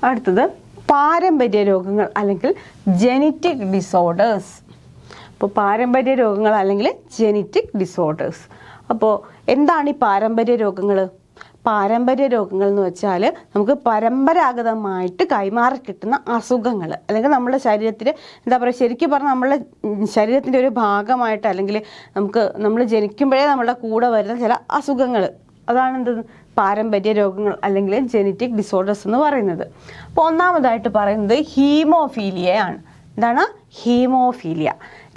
അടുത്തത് പാരമ്പര്യ രോഗങ്ങൾ അല്ലെങ്കിൽ ജെനറ്റിക് ഡിസോർഡേഴ്സ്. അപ്പോൾ പാരമ്പര്യ രോഗങ്ങൾ അല്ലെങ്കിൽ ജെനറ്റിക് ഡിസോർഡേഴ്സ്. അപ്പോൾ എന്താണ് ഈ പാരമ്പര്യ രോഗങ്ങൾ? പാരമ്പര്യ രോഗങ്ങൾ എന്ന് വെച്ചാൽ നമുക്ക് പരമ്പരാഗതമായിട്ട് കൈമാറി കിട്ടുന്ന അസുഖങ്ങൾ, അല്ലെങ്കിൽ നമ്മുടെ ശരീരത്തിൽ എന്താ പറയുക, ശരിക്കും പറഞ്ഞാൽ നമ്മളുടെ ശരീരത്തിൻ്റെ ഒരു ഭാഗമായിട്ട്, അല്ലെങ്കിൽ നമ്മൾ ജനിക്കുമ്പോഴേ നമ്മളുടെ കൂടെ വരുന്ന ചില അസുഖങ്ങൾ, അതാണ് എന്ത് പാരമ്പര്യ രോഗങ്ങൾ അല്ലെങ്കിൽ ജെനറ്റിക് ഡിസോർഡേഴ്സ് എന്ന് പറയുന്നത്. അപ്പോൾ ഒന്നാമതായിട്ട് പറയുന്നത് ഹീമോഫീലിയയാണ്. എന്താണ് ഹീമോഫീലിയ?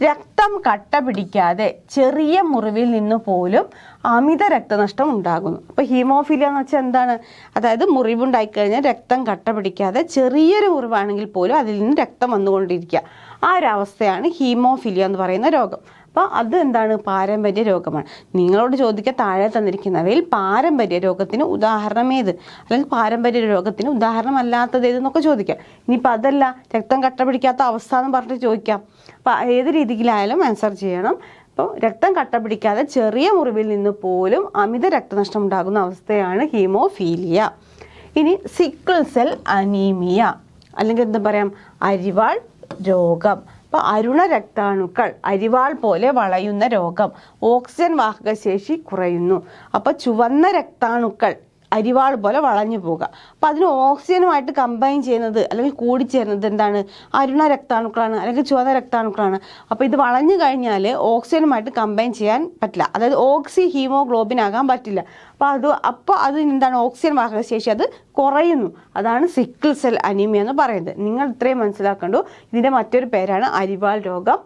രക്തം കട്ട പിടിക്കാതെ ചെറിയ മുറിവിൽ നിന്ന് പോലും അമിത രക്തനഷ്ടം ഉണ്ടാകുന്നു. അപ്പോൾ ഹീമോഫീലിയ എന്ന് വെച്ചാൽ എന്താണ്? അതായത് മുറിവുണ്ടായിക്കഴിഞ്ഞാൽ രക്തം കട്ട പിടിക്കാതെ ചെറിയൊരു മുറിവാണെങ്കിൽ പോലും അതിൽ നിന്ന് രക്തം വന്നുകൊണ്ടിരിക്കുക. ആ ഒരു അവസ്ഥയാണ് ഹീമോഫീലിയ എന്ന് പറയുന്ന രോഗം. അപ്പോൾ അത് എന്താണ്? പാരമ്പര്യ രോഗമാണ്. നിങ്ങളോട് ചോദിക്കാൻ താഴെ തന്നിരിക്കുന്നവയിൽ പാരമ്പര്യ രോഗത്തിന് ഉദാഹരണം ഏത്, അല്ലെങ്കിൽ പാരമ്പര്യ രോഗത്തിന് ഉദാഹരണം അല്ലാത്തത് ഏതെന്നൊക്കെ ചോദിക്കാം. ഇനിയിപ്പോൾ അതല്ല, രക്തം കട്ട പിടിക്കാത്ത അവസ്ഥ എന്ന് പറഞ്ഞിട്ട് ചോദിക്കാം. അപ്പോൾ ഏത് രീതിയിലായാലും ആൻസർ ചെയ്യണം. അപ്പോൾ രക്തം കട്ട പിടിക്കാതെ ചെറിയ മുറിവിൽ നിന്ന് പോലും അമിത രക്തനഷ്ടം ഉണ്ടാകുന്ന അവസ്ഥയാണ് ഹീമോഫീലിയ. ഇനി സിക്കിൾ സെൽ അനീമിയ, അല്ലെങ്കിൽ എന്താ പറയാം, അരിവാൾ രോഗം. അപ്പോൾ അരുണ രക്താണുക്കൾ അരിവാൾ പോലെ വളയുന്ന രോഗം, ഓക്സിജൻ വാഹകശേഷി കുറയുന്നു. അപ്പോൾ ചുവന്ന രക്താണുക്കൾ അരിവാൾ പോലെ വളഞ്ഞു പോകുക. അപ്പം അതിന് ഓക്സിജനുമായിട്ട് കമ്പൈൻ ചെയ്യുന്നത് അല്ലെങ്കിൽ കൂടിച്ചേരുന്നത് എന്താണ്? അരുണ രക്താണുക്കളാണ്, അല്ലെങ്കിൽ ചുവന്ന രക്താണുക്കളാണ്. അപ്പോൾ ഇത് വളഞ്ഞു കഴിഞ്ഞാൽ ഓക്സിജനുമായിട്ട് കമ്പൈൻ ചെയ്യാൻ പറ്റില്ല, അതായത് ഓക്സി ഹീമോഗ്ലോബിൻ ആകാൻ പറ്റില്ല. അപ്പോൾ അത് എന്താണ്? ഓക്സിജൻ വാഹകശേഷി അത് കുറയുന്നു. അതാണ് സിക്കിൾ സെൽ അനീമിയ എന്ന് പറയുന്നത്. നിങ്ങൾ ഇത്രയും മനസ്സിലാക്കണ്ടു. ഇതിൻ്റെ മറ്റൊരു പേരാണ് അരിവാൾ രോഗം.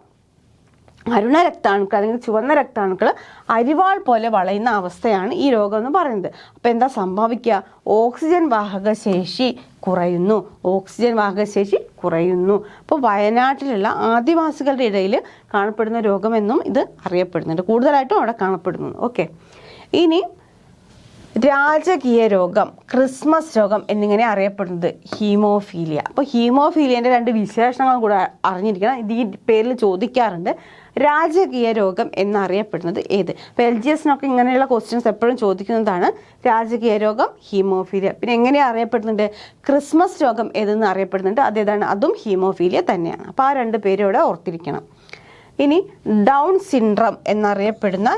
അരുണ രക്താണുക്കൾ അല്ലെങ്കിൽ ചുവന്ന രക്താണുക്കൾ അരിവാൾ പോലെ വളയുന്ന അവസ്ഥയാണ് ഈ രോഗം എന്ന് പറയുന്നത്. അപ്പോൾ എന്താ സംഭവിക്കുക? ഓക്സിജൻ വാഹകശേഷി കുറയുന്നു. ഓക്സിജൻ വാഹകശേഷി കുറയുന്നു. അപ്പോൾ വയനാട്ടിലുള്ള ആദിവാസികളുടെ ഇടയിൽ കാണപ്പെടുന്ന രോഗമെന്നും ഇത് അറിയപ്പെടുന്നുണ്ട്. കൂടുതലായിട്ടും അവിടെ കാണപ്പെടുന്നു. ഓക്കെ. ഇനി രാജകീയ രോഗം, ക്രിസ്മസ് രോഗം എന്നിങ്ങനെ അറിയപ്പെടുന്നത് ഹീമോഫീലിയ. അപ്പോൾ ഹീമോഫീലിയൻ്റെ രണ്ട് വിശേഷണങ്ങൾ കൂടെ അറിഞ്ഞിരിക്കണം. ഇത് ഈ പേരിൽ ചോദിക്കാറുണ്ട്. രാജകീയ രോഗം എന്നറിയപ്പെടുന്നത് ഏത്? അപ്പോൾ LGSനൊക്കെ ഇങ്ങനെയുള്ള ക്വസ്റ്റ്യൻസ് എപ്പോഴും ചോദിക്കുന്നതാണ്. രാജകീയ രോഗം, ഹീമോഫീലിയ. പിന്നെ എങ്ങനെയാണ് അറിയപ്പെടുന്നുണ്ട്? ക്രിസ്മസ് രോഗം ഏതെന്ന് അറിയപ്പെടുന്നുണ്ട്. അതേതാണ്? അതും ഹീമോഫീലിയ തന്നെയാണ്. അപ്പോൾ ആ രണ്ട് പേരും ഇവിടെ ഓർത്തിരിക്കണം. ഇനി ഡൗൺ സിൻഡ്രം എന്നറിയപ്പെടുന്ന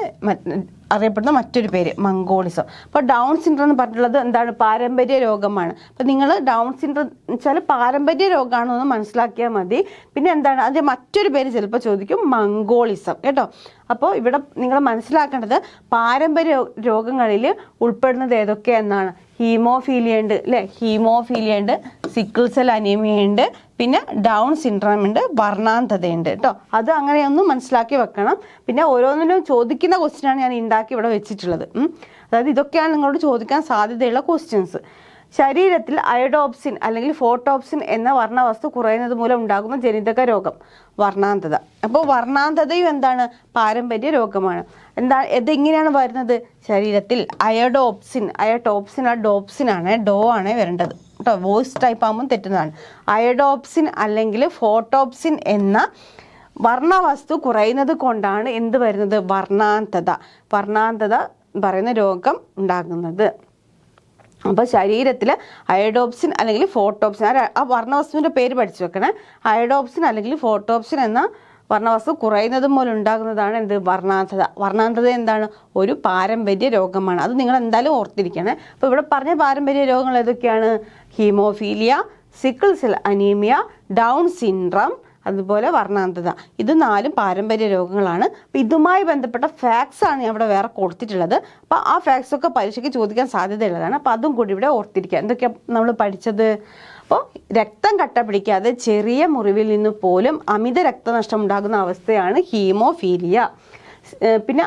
മറ്റൊരു പേര് മംഗോളിസം. അപ്പോൾ ഡൗൺ സിൻഡ്രം എന്ന് പറഞ്ഞിട്ടുള്ളത് എന്താണ്? പാരമ്പര്യ രോഗമാണ്. അപ്പോൾ നിങ്ങൾ ഡൗൺ സിൻഡ്രം വെച്ചാൽ പാരമ്പര്യ രോഗമാണോ എന്ന് മനസ്സിലാക്കിയാൽ മതി. പിന്നെ എന്താണ് അതിൻ്റെ മറ്റൊരു പേര് ചിലപ്പോൾ ചോദിക്കും, മംഗോളിസം കേട്ടോ. അപ്പോൾ ഇവിടെ നിങ്ങൾ മനസ്സിലാക്കേണ്ടത് പാരമ്പര്യ രോഗങ്ങളിൽ ഉൾപ്പെടുന്നത് ഏതൊക്കെയെന്നാണ്. ഹീമോഫീലിയ ഉണ്ട് അല്ലേ? ഹീമോഫീലിയ ഉണ്ട്, സിക്കിൾ സെൽ അനീമിയ ഉണ്ട്, പിന്നെ ഡൗൺ സിൻഡ്രോം ഉണ്ട്, വർണ്ണാന്തതയുണ്ട് കേട്ടോ. അത് അങ്ങനെയൊന്നും മനസ്സിലാക്കി വെക്കണം. പിന്നെ ഓരോന്നിനും ചോദിക്കുന്ന ക്വസ്റ്റ്യനാണ് ഞാൻ ഉണ്ടാക്കി ഇവിടെ വെച്ചിട്ടുള്ളത്. അതായത് ഇതൊക്കെയാണ് നിങ്ങളോട് ചോദിക്കാൻ സാധ്യതയുള്ള ക്വസ്റ്റ്യൻസ്. ശരീരത്തിൽ അയഡോപ്സിൻ അല്ലെങ്കിൽ ഫോട്ടോപ്സിൻ എന്ന വർണ്ണവസ്തു കുറയുന്നത് മൂലം ഉണ്ടാകുന്ന ജനിതക രോഗം വർണ്ണാന്തത. അപ്പോൾ വർണ്ണാന്തതയും എന്താണ്? പാരമ്പര്യ രോഗമാണ്. ഇതെങ്ങനെയാണ് വരുന്നത്? ശരീരത്തിൽ അയഡോപ്സിൻ ആ ഡോപ്സിൻ ആണ്, ഡോ ആണ് വരേണ്ടത് കേട്ടോ. വോയിസ് ടൈപ്പ് ആകുമ്പോൾ തെറ്റുന്നതാണ്. അയഡോപ്സിൻ അല്ലെങ്കിൽ ഫോട്ടോപ്സിൻ എന്ന വർണ്ണവസ്തു കുറയുന്നത് കൊണ്ടാണ് എന്ത് വരുന്നത്? വർണ്ണാന്തത പറയുന്ന രോഗം ഉണ്ടാകുന്നത്. അപ്പോൾ ശരീരത്തിൽ അയഡോപ്സിൻ അല്ലെങ്കിൽ ഫോട്ടോപ്സിൻ, ആ വർണ്ണവസ്തുവിൻ്റെ പേര് പഠിച്ചു വെക്കണേ. അയഡോപ്സിൻ അല്ലെങ്കിൽ ഫോട്ടോപ്സിൻ എന്ന വർണ്ണവസ്തു കുറയുന്നത് മൂലം ഉണ്ടാകുന്നതാണ് എന്ത്? വർണ്ണാന്തത എന്താണ്? ഒരു പാരമ്പര്യ രോഗമാണ്. അത് നിങ്ങൾ എന്തായാലും ഓർത്തിരിക്കണേ. അപ്പോൾ ഇവിടെ പറഞ്ഞ പാരമ്പര്യ രോഗങ്ങൾ ഏതൊക്കെയാണ്? Haemophilia, sickle cell anaemia, down syndrome, അതുപോലെ വർണ്ണാന്തത. ഇത് 4 പാരമ്പര്യ രോഗങ്ങളാണ്. അപ്പോൾ ഇതുമായി ബന്ധപ്പെട്ട ഫാക്ട്സ് ആണ് ഞാൻ ഇവിടെ വേറെ കൊടുത്തിട്ടുള്ളത്. അപ്പോൾ ആ ഫാക്ട്സ് ഒക്കെ പരീക്ഷയ്ക്ക് ചോദിക്കാൻ സാധ്യതയുള്ളതാണ്. അപ്പോൾ അതും കൂടി ഇവിടെ ഓർത്തിരിക്കുക. എന്തൊക്കെയാണ് നമ്മൾ പഠിച്ചത്? അപ്പോൾ രക്തം കട്ട പിടിക്കാതെ ചെറിയ മുറിവിൽ നിന്ന് പോലും അമിത രക്തനഷ്ടം ഉണ്ടാകുന്ന അവസ്ഥയാണ് ഹീമോഫീലിയ. പിന്നെ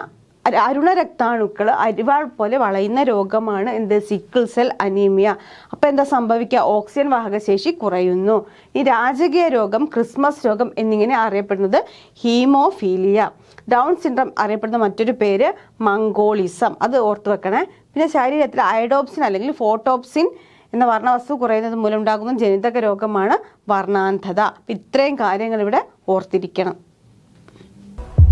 അരുണ രക്താണുക്കൾ അരിവാൾ പോലെ വളയുന്ന രോഗമാണ് എന്ത്? Sickle cell anaemia. അപ്പോൾ എന്താ സംഭവിക്കുക? ഓക്സിജൻ വാഹകശേഷി കുറയുന്നു. ഈ രാജകീയ രോഗം, ക്രിസ്മസ് രോഗം എന്നിങ്ങനെ അറിയപ്പെടുന്നത് ഹീമോഫീലിയ. ഡൗൺ സിൻഡ്രം അറിയപ്പെടുന്ന മറ്റൊരു പേര് മംഗോളിസം. അത് ഓർത്തു വെക്കണേ. പിന്നെ ശരീരത്തിൽ അയഡോപ്സിൻ അല്ലെങ്കിൽ ഫോട്ടോപ്സിൻ എന്ന വർണ്ണവസ്തു കുറയുന്നത് മൂലം ഉണ്ടാകുന്ന ജനിതക രോഗമാണ് വർണ്ണാന്തത. ഇത്രയും കാര്യങ്ങൾ ഇവിടെ ഓർത്തിരിക്കണം.